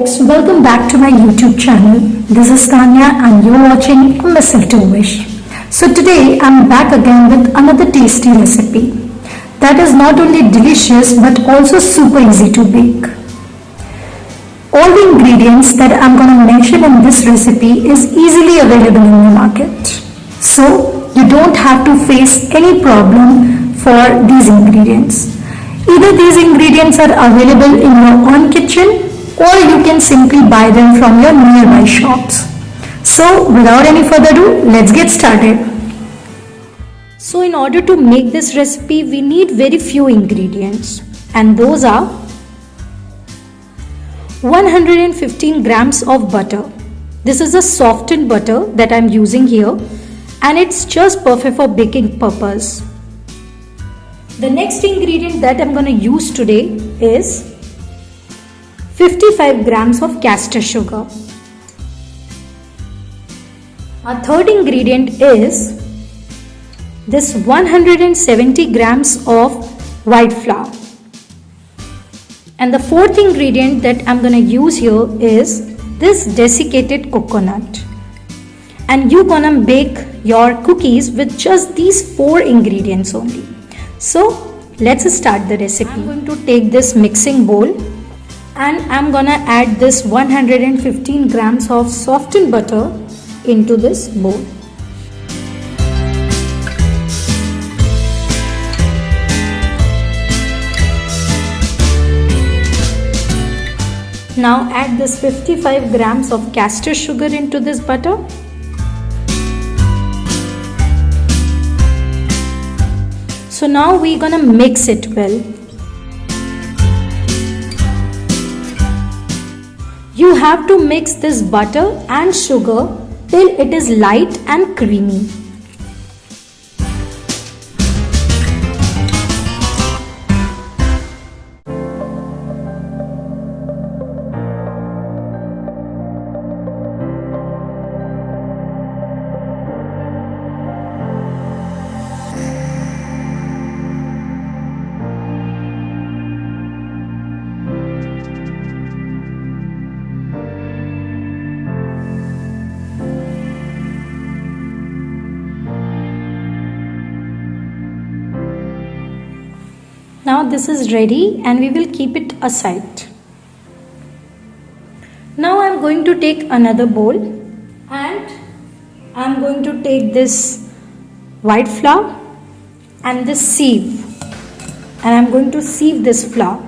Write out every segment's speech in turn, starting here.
folks, welcome back to my YouTube channel. This is Tanya and you're watching A Mistletoe Wish. So today I'm back again with another tasty recipe that is not only delicious but also super easy to bake. All the ingredients that I'm going to mention in this recipe is easily available in the market. So you don't have to face any problem for these ingredients. Either these ingredients are available in your own kitchen or you can simply buy them from your nearby shops. So without any further ado, let's get started. So in order to make this recipe, we need very few ingredients, and those are 115 grams of butter. This is a softened butter that I'm using here, and it's just perfect for baking purpose. The next ingredient that I'm going to use today is 55 grams of castor sugar. Our third ingredient is this 170 grams of white flour. And the fourth ingredient that I'm going to use here is this desiccated coconut. And you're going to bake your cookies with just these 4 ingredients only. So let's start the recipe. I'm going to take this mixing bowl and I'm gonna add this 115 grams of softened butter into this bowl. Now add this 55 grams of castor sugar into this butter. So now we're gonna mix it well. You have to mix this butter and sugar till it is light and creamy. Now this is ready and we will keep it aside. Now I am going to take another bowl and I am going to take this white flour and this sieve, and I am going to sieve this flour.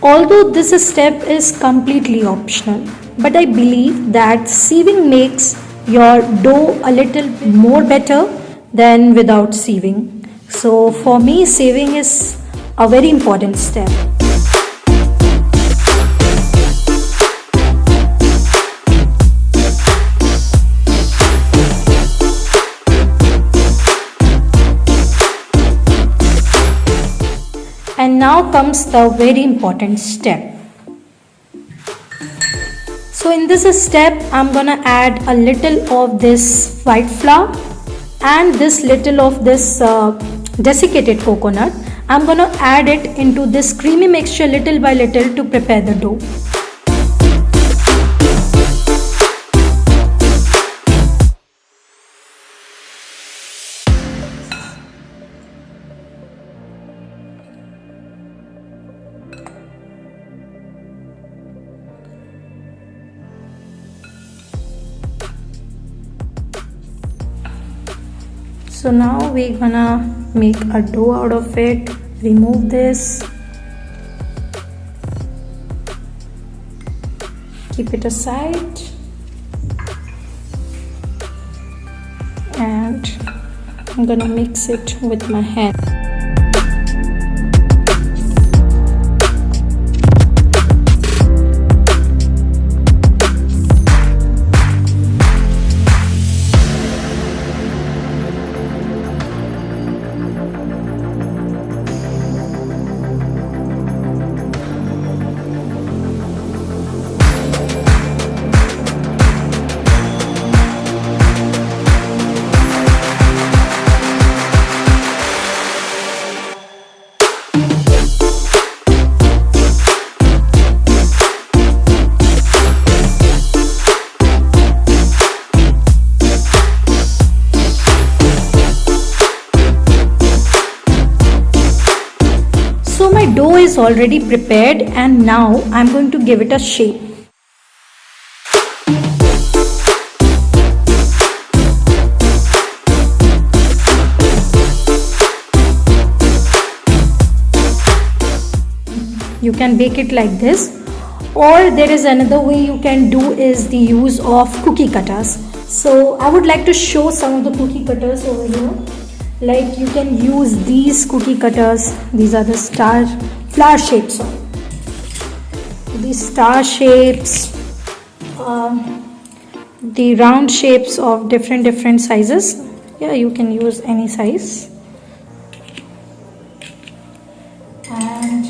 Although this step is completely optional, but I believe that sieving makes your dough a little more better than without sieving. So for me, sieving is a very important step. And now comes the very important step. So in this step, I'm gonna add a little of this white flour and this little of this desiccated coconut. I'm gonna add it into this creamy mixture little by little to prepare the dough. So now we're gonna make a dough out of it. Remove this. Keep it aside. And I'm gonna mix it with my hand. is already prepared, and now I'm going to give it a shape. You can bake it like this, or there is another way you can do is the use of cookie cutters. So I would like to show some of the cookie cutters over here. Like you can use these cookie cutters. These are the flower shapes. These star shapes, the round shapes of different sizes. Yeah, you can use any size. And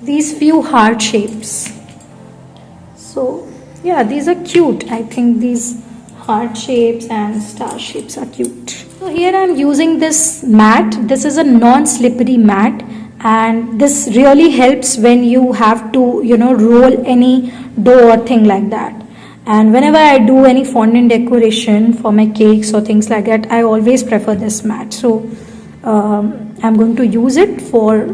these few heart shapes. So yeah, these are cute. I think these heart shapes and star shapes are cute. So here I am using this mat. This is a non-slippery mat, and this really helps when you have to roll any dough or thing like that. And whenever I do any fondant decoration for my cakes or things like that, I always prefer this mat. So I'm going to use it for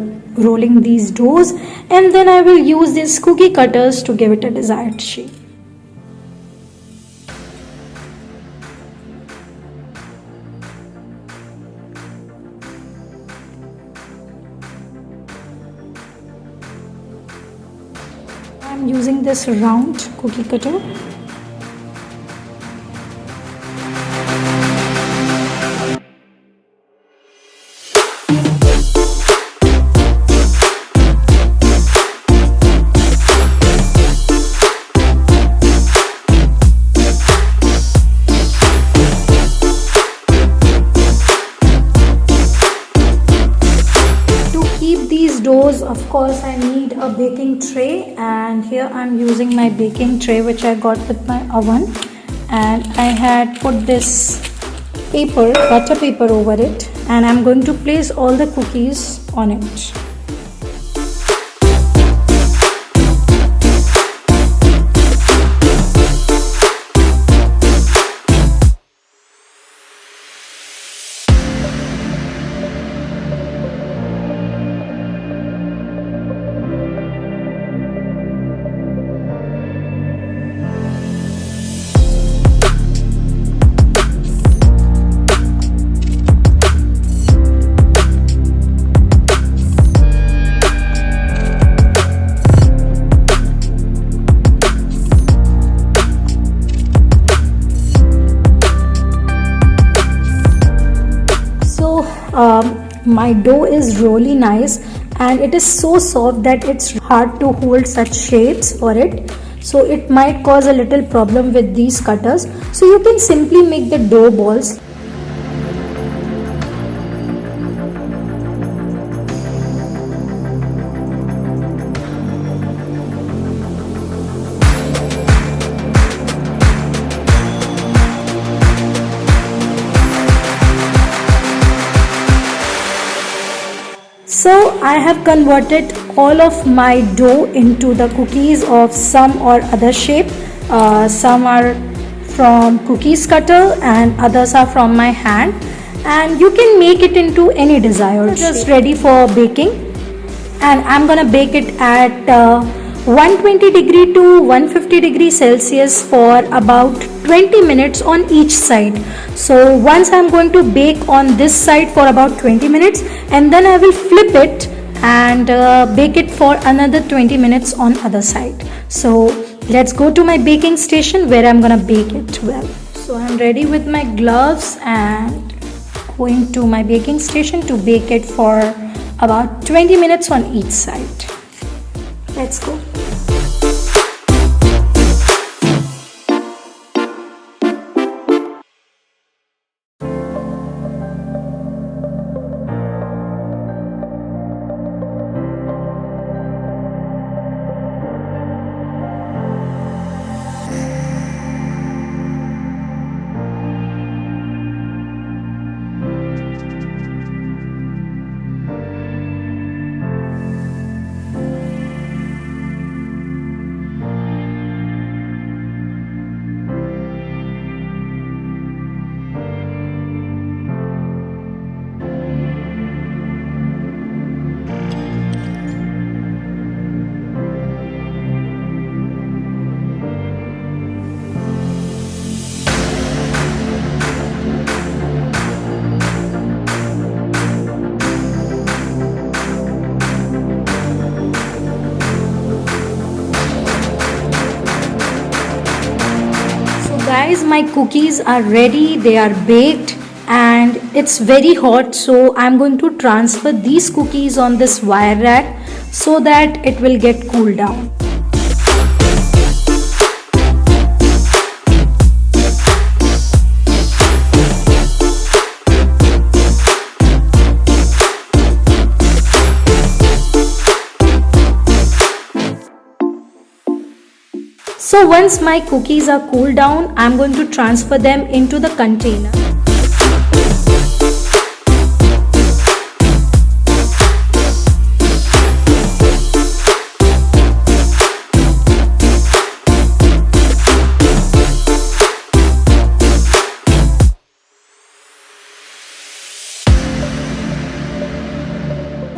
rolling these doughs, and then I will use these cookie cutters to give it a desired shape. I'm using this round cookie cutter. Doughs, of course, I need a baking tray, and here I'm using my baking tray which I got with my oven, and I had put this butter paper over it, and I'm going to place all the cookies on it. My dough is really nice, and it is so soft that it's hard to hold such shapes for it, so it might cause a little problem with these cutters. So you can simply make the dough balls. So I have converted all of my dough into the cookies of some or other shape. Some are from cookies cutter and others are from my hand, and you can make it into any desired shape. Just ready for baking, and I'm gonna bake it at 120 degree to 150 degree Celsius for about 20 minutes on each side. So once I'm going to bake on this side for about 20 minutes, and then I will flip it and bake it for another 20 minutes on other side. So let's go to my baking station where I'm gonna bake it well. So I'm ready with my gloves and going to my baking station to bake it for about 20 minutes on each side. Let's go. Guys, my cookies are ready, they are baked and it's very hot, so I'm going to transfer these cookies on this wire rack so that it will get cooled down. So once my cookies are cooled down, I'm going to transfer them into the container.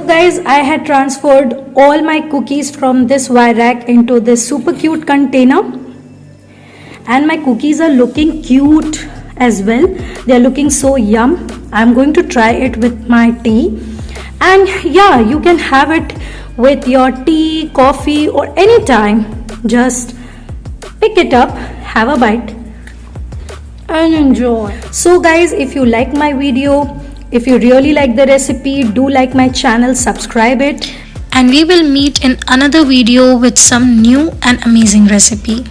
Guys, I had transferred all my cookies from this wire rack into this super cute container, and my cookies are looking cute as well. They are looking so yum. I'm going to try it with my tea, and yeah, you can have it with your tea, coffee or any time. Just pick it up, have a bite and enjoy. So guys, if you like my video, if you really like the recipe, do like my channel, subscribe it, and we will meet in another video with some new and amazing recipe.